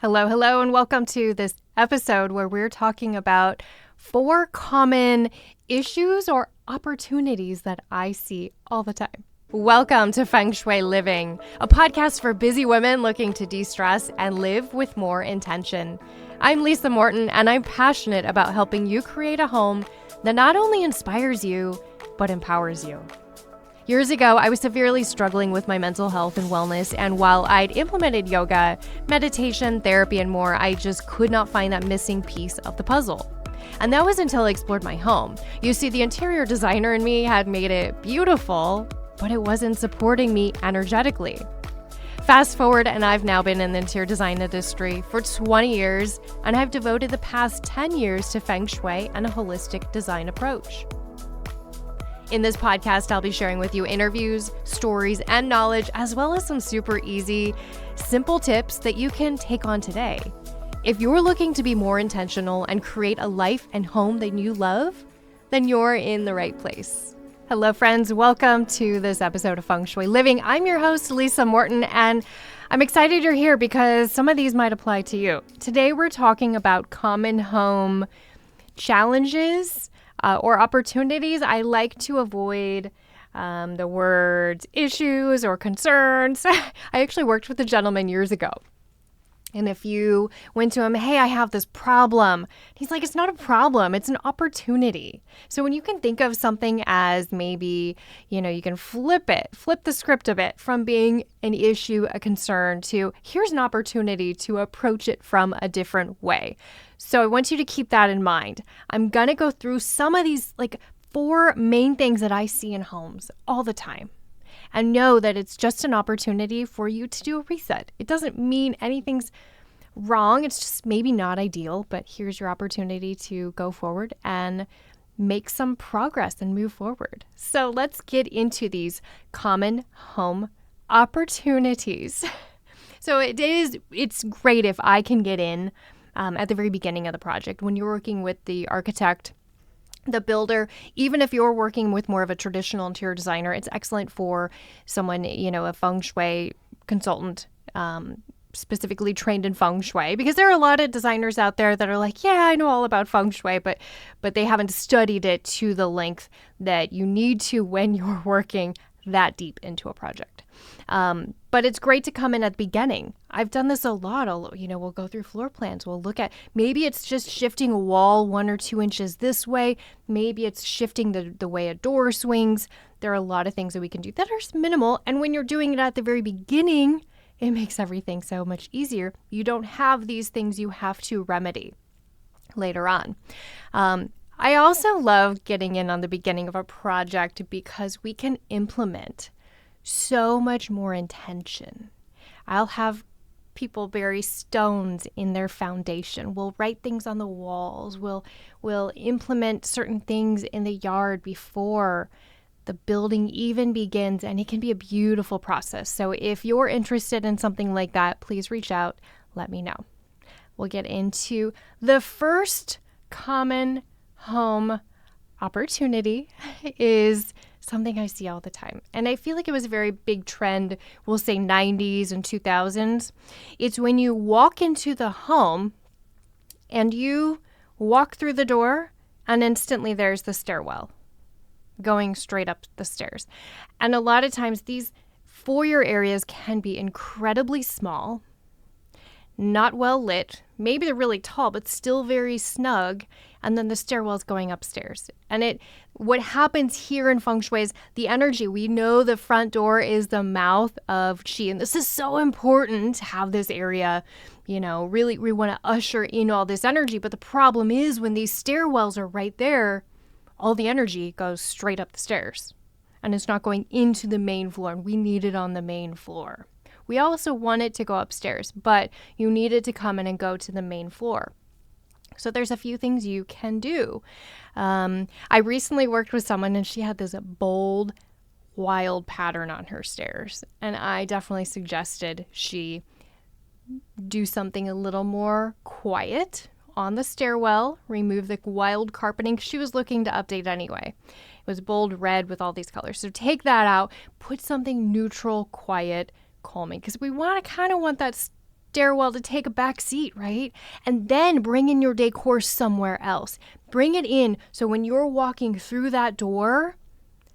Hello, and welcome to this episode where we're talking about 4 common issues or opportunities that I see all the time. Welcome to Feng Shui Living, a podcast for busy women looking to de-stress and live with more intention. I'm Lisa Morton, and I'm passionate about helping you create a home that not only inspires you, but empowers you. Years ago, I was severely struggling with my mental health and wellness, and while I'd implemented yoga, meditation, therapy, and more, I just could not find that missing piece of the puzzle. And that was until I explored my home. You see, the interior designer in me had made it beautiful, but it wasn't supporting me energetically. Fast forward, and I've now been in the interior design industry for 20 years, and I've devoted the past 10 years to Feng Shui and a holistic design approach. In this podcast, I'll be sharing with you interviews, stories, and knowledge, as well as some super easy, simple tips that you can take on today. If you're looking to be more intentional and create a life and home that you love, then you're in the right place. Hello, friends. Welcome to this episode of Feng Shui Living. I'm your host, Lisa Morton, and I'm excited you're here because some of these might apply to you. Today, we're talking about common home challenges or opportunities. I like to avoid the words issues or concerns. I actually worked with a gentleman years ago. And if you went to him, hey, I have this problem, he's like, it's not a problem, it's an opportunity. So when you can think of something as maybe, you can flip the script of it from being an issue, a concern, to here's an opportunity to approach it from a different way. So I want you to keep that in mind. I'm going to go through some of these 4 main things that I see in homes all the time. And know that it's just an opportunity for you to do a reset. It doesn't mean anything's wrong. It's just maybe not ideal, but here's your opportunity to go forward and make some progress and move forward. So let's get into these common home opportunities. So it's great if I can get in at the very beginning of the project when you're working with the architect, the builder. Even if you're working with more of a traditional interior designer, it's excellent for someone, a Feng Shui consultant, specifically trained in Feng Shui, because there are a lot of designers out there that are like, yeah, I know all about Feng Shui, but they haven't studied it to the length that you need to when you're working that deep into a project. But it's great to come in at the beginning. I've done this a lot. We'll go through floor plans. We'll look at, maybe it's just shifting a wall 1 or 2 inches this way. Maybe it's shifting the way a door swings. There are a lot of things that we can do that are minimal. And when you're doing it at the very beginning, it makes everything so much easier. You don't have these things you have to remedy later on. I also love getting in on the beginning of a project because we can implement so much more intention. I'll have people bury stones in their foundation. We'll write things on the walls. We'll implement certain things in the yard before the building even begins, and it can be a beautiful process. So if you're interested in something like that, please reach out. Let me know. We'll get into the first common home opportunity is something I see all the time. And I feel like it was a very big trend, we'll say 90s and 2000s. It's when you walk into the home and you walk through the door and instantly there's the stairwell going straight up the stairs. And a lot of times these foyer areas can be incredibly small, not well lit. Maybe they're really tall, but still very snug. And then the stairwell's going upstairs. And what happens here in Feng Shui is the energy. We know the front door is the mouth of Qi. And this is so important to have this area, really we want to usher in all this energy. But the problem is when these stairwells are right there, all the energy goes straight up the stairs. And it's not going into the main floor. And we need it on the main floor. We also want it to go upstairs, but you need it to come in and go to the main floor. So there's a few things you can do. I recently worked with someone and she had this bold, wild pattern on her stairs. And I definitely suggested she do something a little more quiet on the stairwell, remove the wild carpeting. She was looking to update anyway. It was bold red with all these colors. So take that out, put something neutral, quiet, calming, because we want that stairwell to take a back seat, right? And then bring in your decor somewhere else. Bring it in so when you're walking through that door,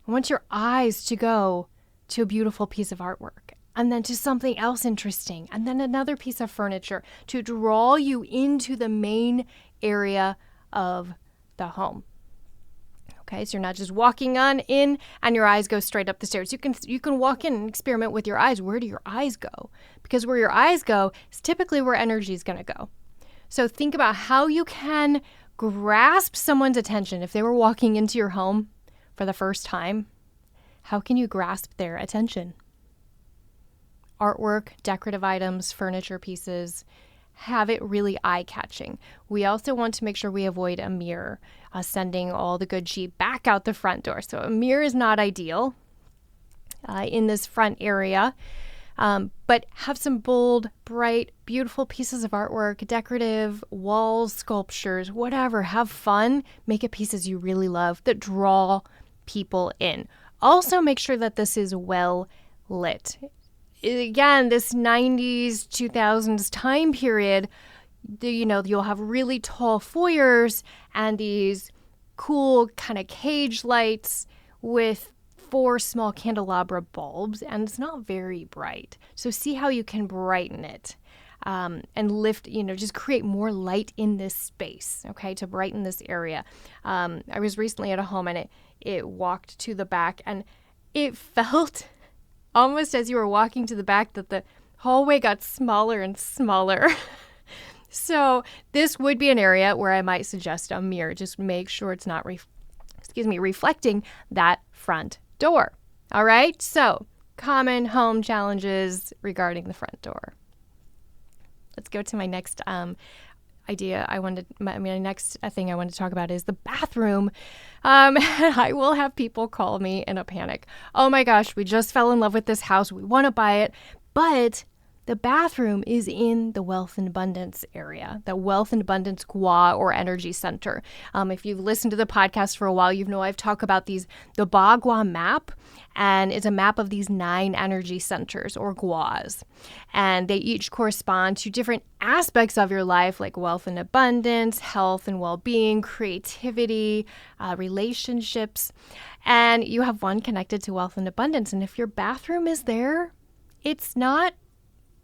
I want your eyes to go to a beautiful piece of artwork, and then to something else interesting, and then another piece of furniture to draw you into the main area of the home. Okay, so you're not just walking on in and your eyes go straight up the stairs. You can walk in and experiment with your eyes. Where do your eyes go? Because where your eyes go is typically where energy is going to go. So think about how you can grasp someone's attention. If they were walking into your home for the first time, how can you grasp their attention? Artwork, decorative items, furniture pieces, have it really eye-catching. We also want to make sure we avoid a mirror, sending all the good chi back out the front door. So a mirror is not ideal in this front area, but have some bold, bright, beautiful pieces of artwork, decorative walls, sculptures, whatever. Have fun. Make it pieces you really love that draw people in. Also make sure that this is well lit. Again, this 90s, 2000s time period, you'll have really tall foyers and these cool kind of cage lights with 4 small candelabra bulbs, and it's not very bright. So see how you can brighten it and lift, just create more light in this space, okay, to brighten this area. I was recently at a home and it walked to the back, and it felt almost as you were walking to the back that the hallway got smaller and smaller. So this would be an area where I might suggest a mirror. Just make sure it's not reflecting that front door. All right? So common home challenges regarding the front door. Let's go to my next idea. My next thing I want to talk about is the bathroom. I will have people call me in a panic. Oh my gosh, we just fell in love with this house. We want to buy it, but the bathroom is in the wealth and abundance area, the wealth and abundance gua or energy center. If you've listened to the podcast for a while, I've talked about the Bagua map, and it's a map of these 9 energy centers or guas. And they each correspond to different aspects of your life, like wealth and abundance, health and well-being, creativity, relationships. And you have one connected to wealth and abundance. And if your bathroom is there, it's not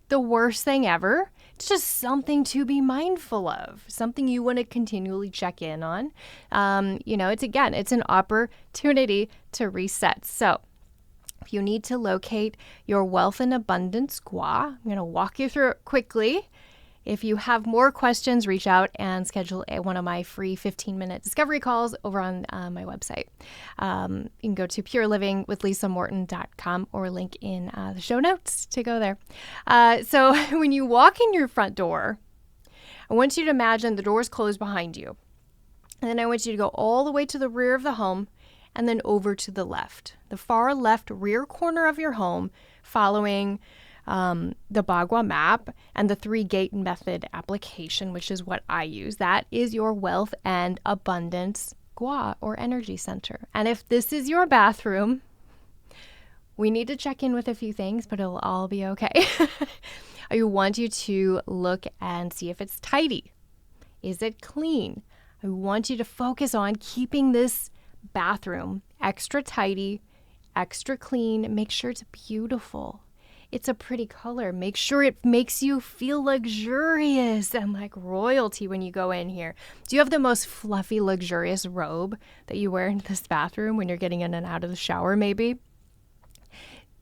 the worst thing ever. It's just something to be mindful of, something you want to continually check in on. It's an opportunity to reset. So if you need to locate your wealth and abundance gua, I'm going to walk you through it quickly. If you have more questions, reach out and schedule one of my free 15-minute discovery calls over on my website. You can go to purelivingwithlisamorton.com or link in the show notes to go there. So when you walk in your front door, I want you to imagine the door's closed behind you. And then I want you to go all the way to the rear of the home and then over to the left, the far left rear corner of your home, following the Bagua map and the 3-gate method application, which is what I use. That is your wealth and abundance gua or energy center. And if this is your bathroom, we need to check in with a few things, but it'll all be okay. I want you to look and see if it's tidy. Is it clean? I want you to focus on keeping this bathroom extra tidy, extra clean. Make sure it's beautiful. It's a pretty color. Make sure it makes you feel luxurious and like royalty when you go in here. Do you have the most fluffy, luxurious robe that you wear in this bathroom when you're getting in and out of the shower, maybe?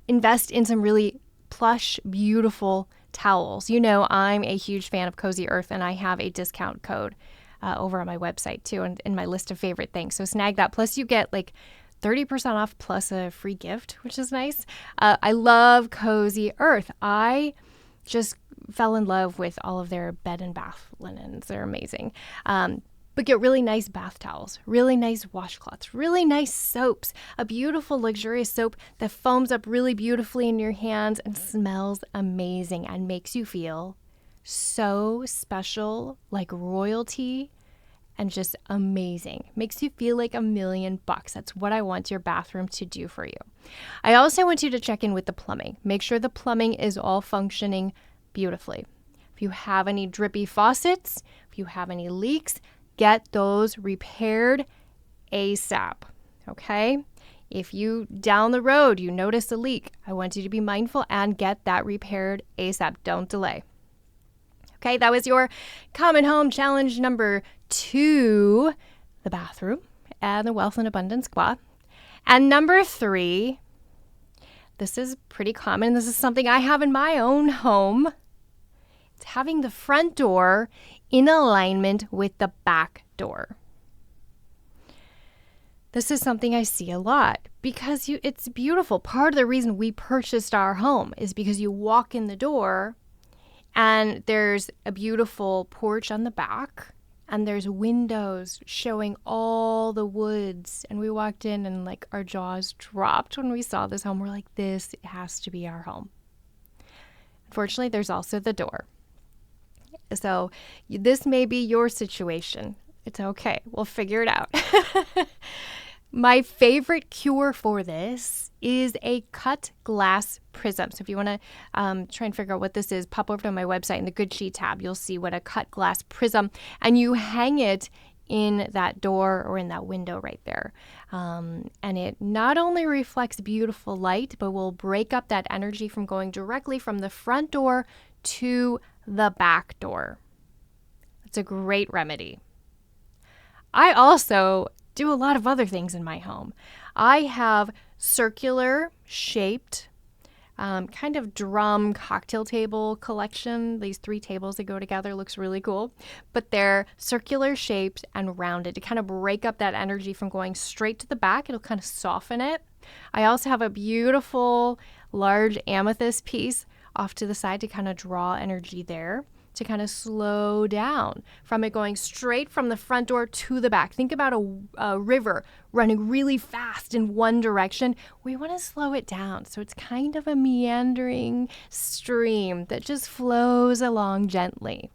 Invest in some really plush, beautiful towels. I'm a huge fan of Cozy Earth, and I have a discount code over on my website too, and in my list of favorite things. So snag that. Plus you get 30% off plus a free gift, which is nice. I love Cozy Earth. I just fell in love with all of their bed and bath linens. They're amazing. But get really nice bath towels, really nice washcloths, really nice soaps, a beautiful luxurious soap that foams up really beautifully in your hands and smells amazing and makes you feel so special, like royalty, and just amazing. Makes you feel like $1,000,000. That's what I want your bathroom to do for you. I also want you to check in with the plumbing. Make sure the plumbing is all functioning beautifully. If you have any drippy faucets, if you have any leaks, get those repaired ASAP, okay? If you, down the road, you notice a leak, I want you to be mindful and get that repaired ASAP. Don't delay. Okay, that was your common home challenge number 2, the bathroom and the Wealth and Abundance Spa. And number 3, this is pretty common. This is something I have in my own home. It's having the front door in alignment with the back door. This is something I see a lot because it's beautiful. Part of the reason we purchased our home is because you walk in the door and there's a beautiful porch on the back and there's windows showing all the woods. And we walked in and like our jaws dropped when we saw this home. We're like, this has to be our home. Unfortunately, there's also the door. So this may be your situation. It's okay. We'll figure it out. My favorite cure for this is a cut glass prism. So if you want to try and figure out what this is, pop over to my website in the Good Sheet tab. You'll see what a cut glass prism, and you hang it in that door or in that window right there. And it not only reflects beautiful light, but will break up that energy from going directly from the front door to the back door. It's a great remedy. I also do a lot of other things in my home. I have circular shaped kind of drum cocktail table collection. These 3 tables that go together, looks really cool, but they're circular shaped and rounded to kind of break up that energy from going straight to the back. It'll kind of soften it. I also have a beautiful large amethyst piece off to the side to kind of draw energy there, to kind of slow down from it going straight from the front door to the back. Think about a river running really fast in one direction. We want to slow it down. So it's kind of a meandering stream that just flows along gently.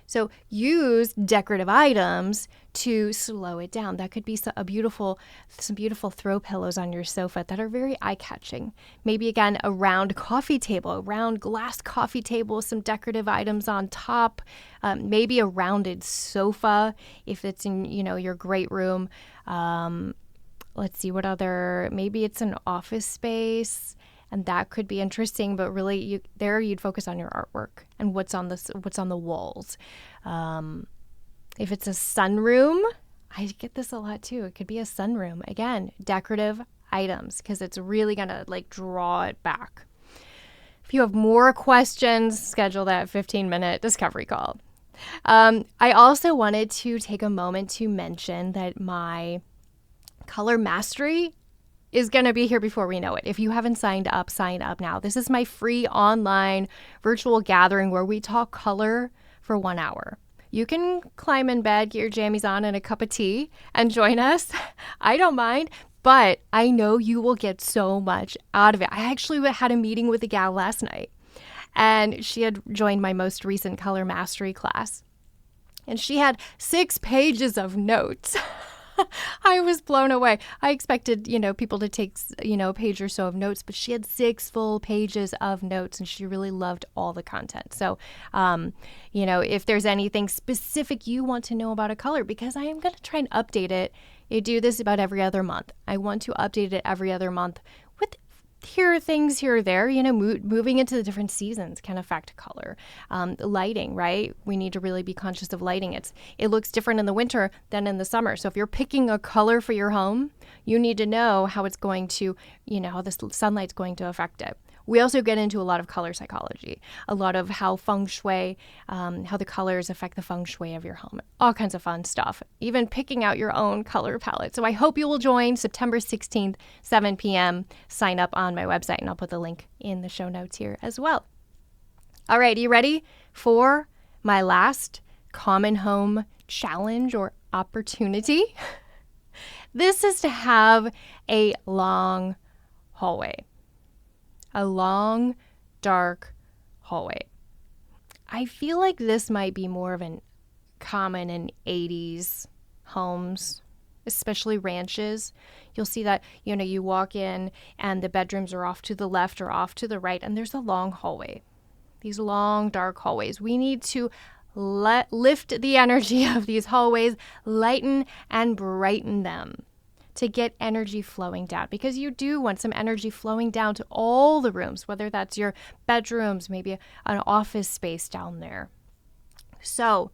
So use decorative items to slow it down. That could be some beautiful throw pillows on your sofa that are very eye-catching. Maybe again, a round coffee table, a round glass coffee table with some decorative items on top. Maybe a rounded sofa if it's in your great room. Let's see what other. Maybe it's an office space. And that could be interesting, but really, you'd focus on your artwork and what's on the walls. If it's a sunroom, I get this a lot too. It could be a sunroom. Again, decorative items because it's really gonna draw it back. If you have more questions, schedule that 15-minute discovery call. I also wanted to take a moment to mention that my color mastery is going to be here before we know it. If you haven't signed up, sign up now. This is my free online virtual gathering where we talk color for 1 hour. You can climb in bed, get your jammies on and a cup of tea and join us. I don't mind, but I know you will get so much out of it. I actually had a meeting with a gal last night, and she had joined my most recent color mastery class, and she had 6 pages of notes. I was blown away. I expected, people to take, a page or so of notes, but she had 6 full pages of notes and she really loved all the content. So, if there's anything specific you want to know about a color, because I am going to try and update it. I do this about every other month. I want to update it every other month with things here or there, moving into the different seasons can affect color. Lighting, right? We need to really be conscious of lighting. It looks different in the winter than in the summer. So if you're picking a color for your home, you need to know how it's going to, how the sunlight's going to affect it. We also get into a lot of color psychology, a lot of how Feng Shui, how the colors affect the Feng Shui of your home, all kinds of fun stuff, even picking out your own color palette. So I hope you will join September 16th, 7 p.m. Sign up on my website, and I'll put the link in the show notes here as well. All right, are you ready for my last common home challenge or opportunity? This is to have a long hallway. A long, dark hallway. I feel like this might be more of an common in 80s homes, especially ranches. You'll see that, you walk in and the bedrooms are off to the left or off to the right, and there's a long hallway. these long, dark hallways. We need to lift the energy of these hallways, lighten and brighten them to get energy flowing down, because you do want some energy flowing down to all the rooms, whether that's your bedrooms, maybe an office space down there. So,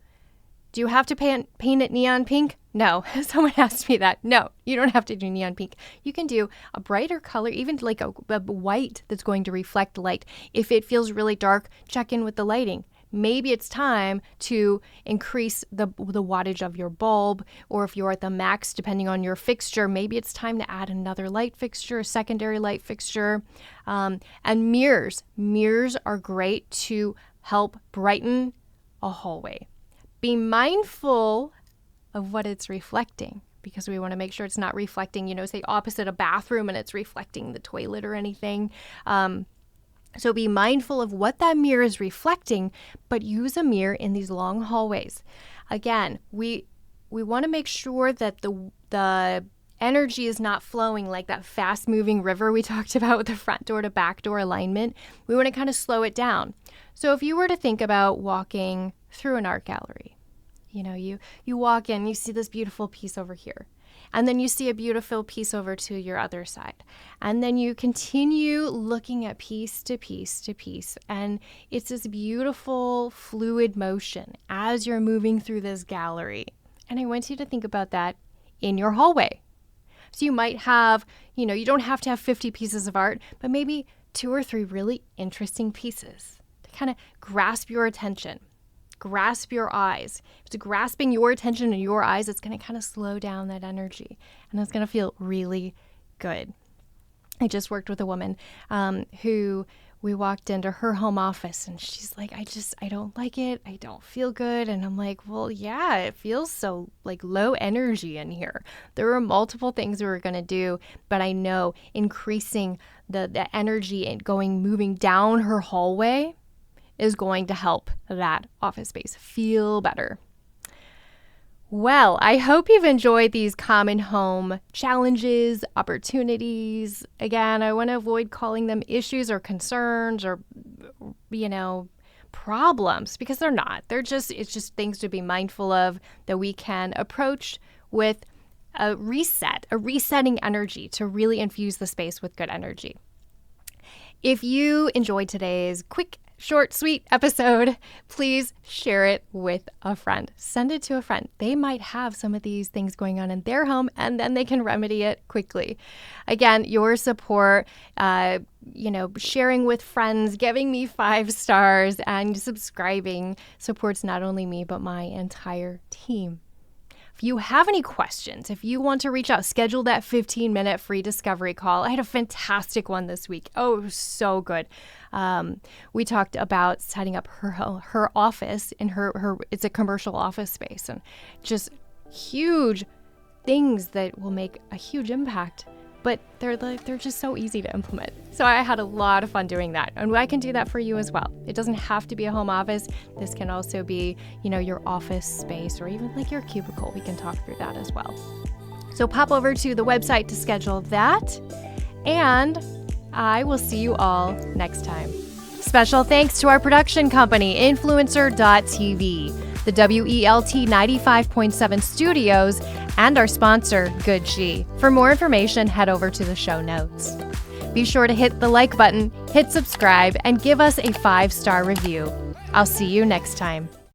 do you have to paint it neon pink? No. Someone asked me that. No, you don't have to do neon pink. You can do a brighter color, even like a white that's going to reflect light. If it feels really dark, check in with the lighting. Maybe it's time to increase the wattage of your bulb, or if you're at the max, depending on your fixture, maybe it's time to add another light fixture, a secondary light fixture. And mirrors. Mirrors are great to help brighten a hallway. Be mindful of what it's reflecting, because we want to make sure it's not reflecting, say opposite a bathroom and it's reflecting the toilet or anything. So be mindful of what that mirror is reflecting, but use a mirror in these long hallways. Again, we want to make sure that the energy is not flowing like that fast-moving river we talked about with the front door to back door alignment. We want to kind of slow it down. So if you were to think about walking through an art gallery, you walk in, you see this beautiful piece over here. And then you see a beautiful piece over to your other side. And then you continue looking at piece to piece to piece. And it's this beautiful fluid motion as you're moving through this gallery. And I want you to think about that in your hallway. So you might have, you don't have to have 50 pieces of art, but maybe 2 or 3 really interesting pieces to kind of grasp your attention. Grasp your eyes. If it's grasping your attention and your eyes, it's going to kind of slow down that energy, and it's going to feel really good. I just worked with a woman who we walked into her home office, and she's like, I don't like it. I don't feel good. And I'm like, well, yeah, it feels so like low energy in here. There were multiple things we were going to do, but I know increasing the energy and moving down her hallway is going to help that office space feel better. Well, I hope you've enjoyed these common home challenges, opportunities. Again, I want to avoid calling them issues or concerns or, problems, because they're not. It's just things to be mindful of that we can approach with a resetting energy to really infuse the space with good energy. If you enjoyed today's quick, short, sweet episode, please share it with a friend. Send it to a friend. They might have some of these things going on in their home, and then they can remedy it quickly. Again, your support, sharing with friends, giving me 5 stars, and subscribing supports not only me, but my entire team. If you have any questions, if you want to reach out, schedule that 15-minute free discovery call. I had a fantastic one this week. Oh, it was so good. We talked about setting up her office in her it's a commercial office space, and just huge things that will make a huge impact, but they're just so easy to implement. So I had a lot of fun doing that, and I can do that for you as well. It doesn't have to be a home office. This can also be, your office space, or even like your cubicle. We can talk through that as well. So pop over to the website to schedule that, and I will see you all next time. Special thanks to our production company, Influencer.tv, the WELT 95.7 studios, and our sponsor, Good G. For more information, head over to the show notes. Be sure to hit the like button, hit subscribe, and give us a 5-star review. I'll see you next time.